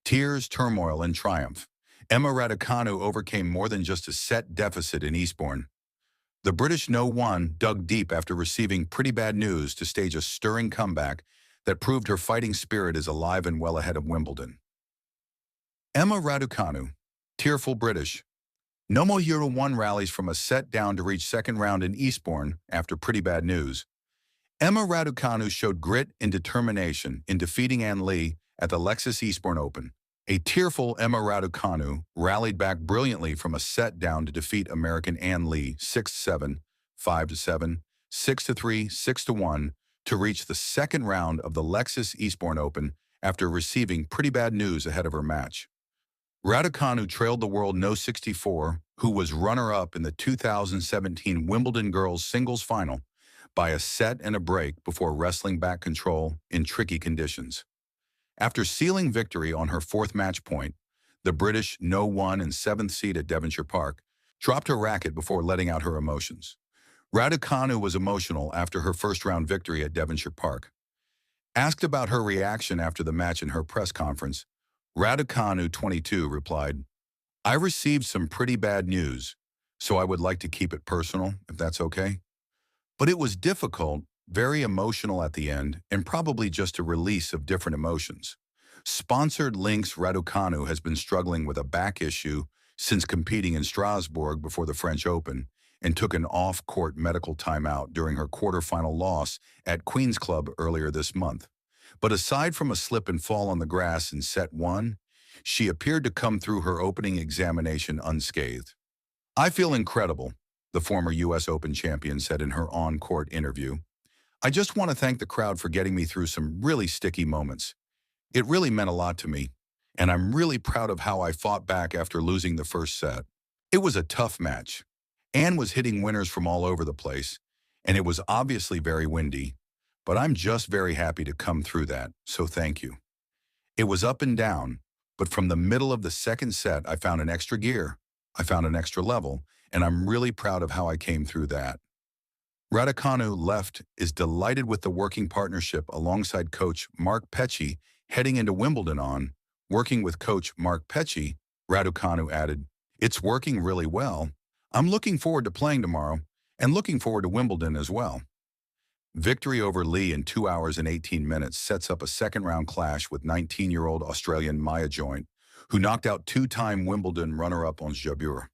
Tears, turmoil, and triumph. Emma Raducanu overcame more than just a set deficit in Eastbourne. The British No. 1 dug deep after receiving pretty bad news to stage a stirring comeback that proved her fighting spirit is alive and well ahead of Wimbledon. Emma Raducanu, Tearful British No. 1 rallies from a set down to reach second round in Eastbourne after pretty bad news. Emma Raducanu showed grit and determination in defeating Ann Lee at the Lexus Eastbourne Open. A tearful Emma Raducanu rallied back brilliantly from a set down to defeat American Ann Lee 6-7, 5-7, 6-3, 6-1 to reach the second round of the Lexus Eastbourne Open after receiving pretty bad news ahead of her match. Raducanu trailed the world No. 64, who was runner-up in the 2017 Wimbledon girls singles final, by a set and a break before wrestling back control in tricky conditions. After sealing victory on her fourth match point, the British No. 1 and 7th seed at Devonshire Park dropped her racket before letting out her emotions. Raducanu was emotional after her first-round victory at Devonshire Park. Asked about her reaction after the match in her press conference, Raducanu, 22, replied, "I received some pretty bad news, so I would like to keep it personal, if that's okay. But it was difficult, very emotional at the end, and probably just a release of different emotions." Sponsored Links Raducanu has been struggling with a back issue since competing in Strasbourg before the French Open and took an off-court medical timeout during her quarterfinal loss at Queen's Club earlier this month. But aside from a slip and fall on the grass in set 1, she appeared to come through her opening examination unscathed. "I feel incredible," the former U.S. Open champion said in her on-court interview. "I just want to thank the crowd for getting me through some really sticky moments. It really meant a lot to me, and I'm really proud of how I fought back after losing the first set. It was a tough match. Anne was hitting winners from all over the place, and it was obviously very windy, but I'm just very happy to come through that, so thank you. It was up and down, but from the middle of the second set, I found an extra gear. I found an extra level, and I'm really proud of how I came through that." Raducanu left is delighted with the working partnership alongside coach Mark Petchey heading into Wimbledon on. Working with coach Mark Petchey, Raducanu added, "It's working really well. I'm looking forward to playing tomorrow and looking forward to Wimbledon as well." Victory over Lee in 2 hours and 18 minutes sets up a second-round clash with 19-year-old Australian Maya Joint, who knocked out two-time Wimbledon runner-up Ons Jabeur.